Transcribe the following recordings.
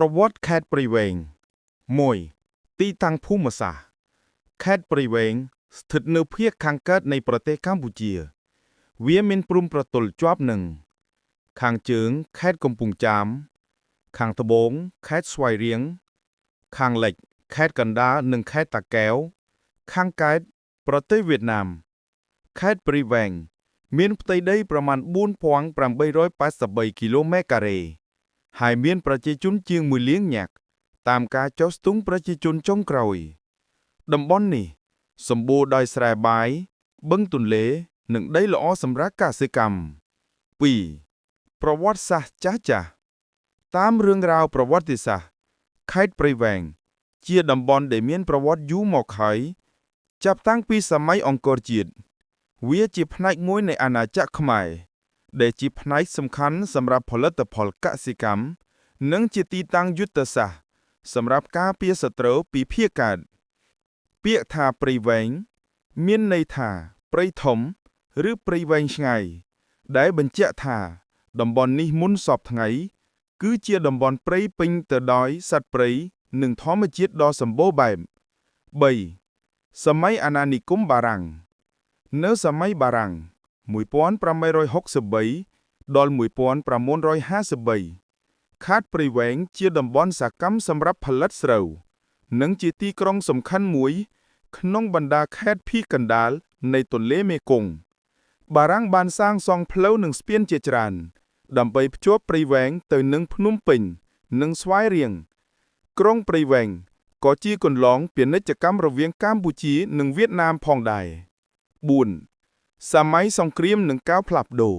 ប្រវត្តិខេត្តព្រៃវែង1ទីតាំងភូមិសាស្ត្រខេត្តព្រៃវែងស្ថិតនៅភាគខាងកើតនៃប្រទេសកម្ពុជាវាមានព្រំប្រទល់ជាប់នឹងខាងជើងខេត្តកំពង់ចាមខាងត្បូងខេត្តស្វាយរៀងខាងលិចខេត្តកណ្ដាលនិងខេត្តតាកែវខាងកើតប្រទេសវៀតណាមខេត្តព្រៃវែងមានផ្ទៃដីប្រមាណ 4,883 គីឡូម៉ែត្រការ៉េហើយមានប្រជាជនជាង 1 លាននាក់តាមការចុះស្ទង់ប្រជាជនចុងក្រោយតំបន់នេះសម្បូរដោយស្រែបាយបឹងទន្លេនិងដីល្អសម្រាប់កសិកម្ម2ប្រវត្តិសាស្ត្រចាស់ៗតាមរឿងរ៉ាវប្រវត្តិសាស្ត្រខេត្តព្រៃវែងជាតំបន់ដែលមានប្រវត្តិយូរមកហើយចាប់តាំងពីសម័យអង្គរជាតិវាជាផ្នែកមួយនៃអាណាចក្រខ្មែរដែលជាផ្នែកសំខាន់សម្រាប់ផលិតផលកសិកម្មនិងជាទីតាំងយុទ្ធសាស្ត្រសម្រាប់ការពារសត្រូវពីភៀសកើតពាក្យថាព្រៃវែងមានន័យថាព្រៃធំឬព្រៃវែងឆ្ងាយដែលបញ្ជាក់ថាតំបន់នេះមុនសពថ្ងៃគឺជាតំបន់ព្រៃពេញទៅដោយសត្វព្រៃនិងធម្មជាតិដ៏សម្បូរបែប3សម័យអាណានិគមបារាំងនៅសម័យបារាំង1863ដល់1953ខេត្តព្រៃវែងជាតំបន់សកម្មសម្រាប់ផលិតស្រូវនិងជាទីក្រុងសំខាន់មួយក្នុងបណ្ដាខេត្តភាគកណ្ដាលនៃទន្លេមេគង្គបារាំងបានសាងសង់ផ្លូវនិងស្ពានជាច្រើនដើម្បីភ្ជាប់ព្រៃវែងទៅនឹងភ្នំពេញនិងស្វាយរៀងក្រុងព្រៃវែងក៏ជាគន្លងពាណិជ្ជកម្មរវាងកម្ពុជានិងវៀតណាមផងដែរ4សម័យសង្គ្រាមនិងការផ្លាស់ប្ដូរ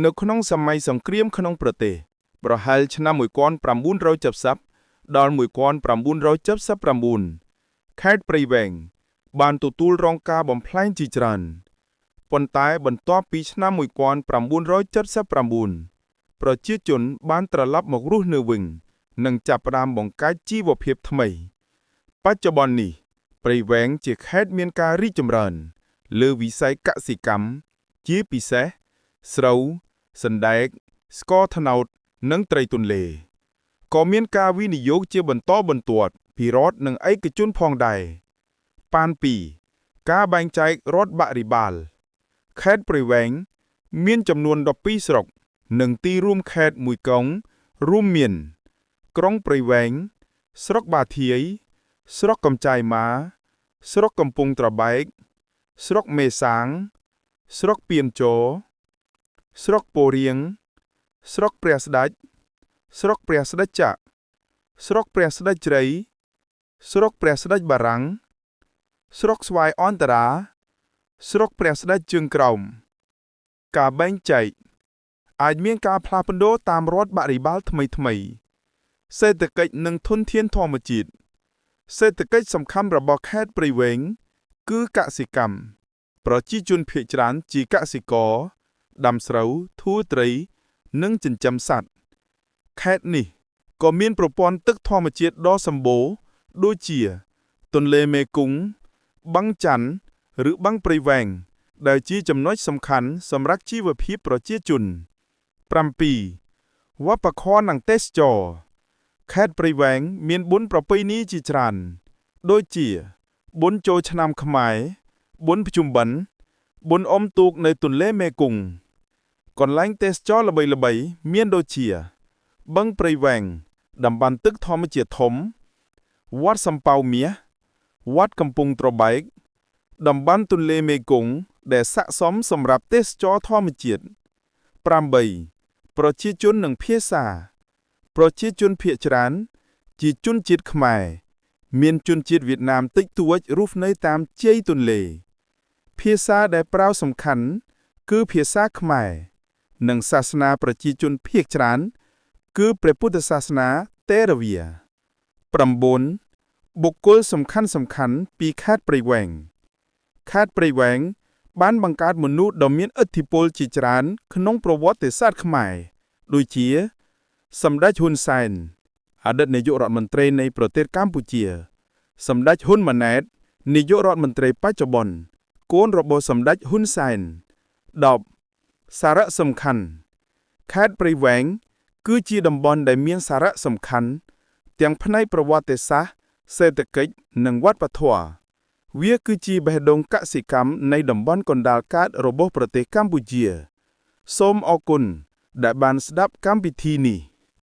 នៅក្នុងសម័យសង្គ្រាមក្នុងប្រទេសប្រហែលឆ្នាំ1970ដល់1979ខេត្តព្រៃវែងបានទទួលរងការបំផ្លាញជាច្រើនប៉ុន្តែបន្ទាប់ពីឆ្នាំ1979ប្រជាជនបានត្រឡប់មករស់នៅវិញនិងចាប់ផ្ដើមបង្កើតជីវភាពថ្មីបច្ចុប្បន្ននេះព្រៃវែងជាខេត្តមានការរីកចម្រើនលើវិស័យកសិកម្មជាពិសេសស្រូវសណ្តែកស្ករត្នោតនិងត្រីទន្លេក៏មានការវិនិយោគជាបន្តបន្ទាប់ពីរដ្ឋនិងឯកជនផងដែរប៉ាន2ការបែងចែករដ្ឋបរិបាលខេត្តព្រៃវែងមានចំនួន12ស្រុកនិងទីរួមខេត្តមួយកុងរួមមានក្រុងព្រៃវែងស្រុកបាធាយស្រុកកំចាយម៉ាស្រុកកំពង់ត្របែកស្រុកមេសាងស្រុកពានជរស្រុកពោរៀងស្រុកព្រះស្ដេចស្រុកព្រះស្ដេចចាក់ស្រុកព្រះស្ដេចជ្រៃស្រុកព្រះស្ដេចបារាំងស្រុកស្វាយអន្តរាស្រុកព្រះស្ដេចជើងក្រោមការបែងចែកអាចមានការផ្លាស់ប្ដូរតាមរដ្ឋបរិបាលថ្មីសេដ្ឋកិច្ចនិងធនធានធម្មជាតិសេដ្ឋកិច្ចសំខាន់របស់ខេត្តព្រៃវែងគឺកសិកម្មប្រជាជនភាគច្រើនជាកសិករដាំស្រូវធូរត្រីនិងចិញ្ចឹមសត្វខេត្តនេះក៏មានប្រព័ន្ធទឹកធម្មជាតិដ៏សម្បូរដូចជាទន្លេមេគង្គបឹងច័ន្ទឬបឹងព្រៃវែងដែលជាចំណុចសំខាន់សម្រាប់ជីវភាពប្រជាជន7វប្បធម៌និងទេសចរណ៍ខេត្តព្រៃវែងមានបុណ្យប្រពៃណីជាច្រើនដូចជាបុណ្យចូលឆ្នាំខ្មែរបុណ្យភ្ជុំបិណ្ឌបុណ្យអុំទូកនៅទន្លេមេគង្គកន្លែងទេសចរណ៍ល្បីៗមានដូចជាបឹងព្រៃវែងតំបន់ទឹកធម្មជាតិធំវត្តសំពៅមាសវត្តកំពង់ត្របែកតំបន់ទន្លេមេគង្គដែលស័ក្តិសមសម្រាប់ទេសចរណ៍ធម្មជាតិ8ប្រជាជននិងភាសាប្រជាជនភាគច្រើនជាជនជាតិខ្មែរមានជនជាតិវៀតណាមតិចតួចរស់នៅតាមជាយទន្លេភាសាដែលប្រើសំខាន់គឺភាសាខ្មែរនិងសាសនាប្រជាជនភាគច្រើនគឺព្រះពុទ្ធសាសនាថេរវា9បុគ្គលសំខាន់ពីខេត្តព្រៃវែងខេត្តព្រៃវែងបានបង្កើតមនុស្សដ៏មានឥទ្ធិពលជាច្រើនក្នុងប្រវត្តិសាស្ត្រខ្មែរដូចជាសម្ដេចហ៊ុនសែនអតីតនាយករដ្ឋមន្ត្រីនៃប្រទេសកម្ពុជាសម្ដេចហ៊ុនម៉ាណែតនាយករដ្ឋមន្ត្រីបច្ចុប្បន្នកូនរបស់សម្ដេចហ៊ុនសែន10សារៈសំខាន់ខេត្តព្រៃវែងគ គឺជាតំបន់ដែលមានសារៈសំខាន់ទាំងផ្នែកប្រវត្តិសាស្ត្រសេដ្ឋកិច្ចនិងវប្បធម៌វាគឺជាបេះដូងកសិកម្មនៃតំបន់កណ្ដាលកើតរបស់ប្រទេសកម្ពុជាសូមអរគុណដែលបានស្ដាប់កម្មវិធីនេះ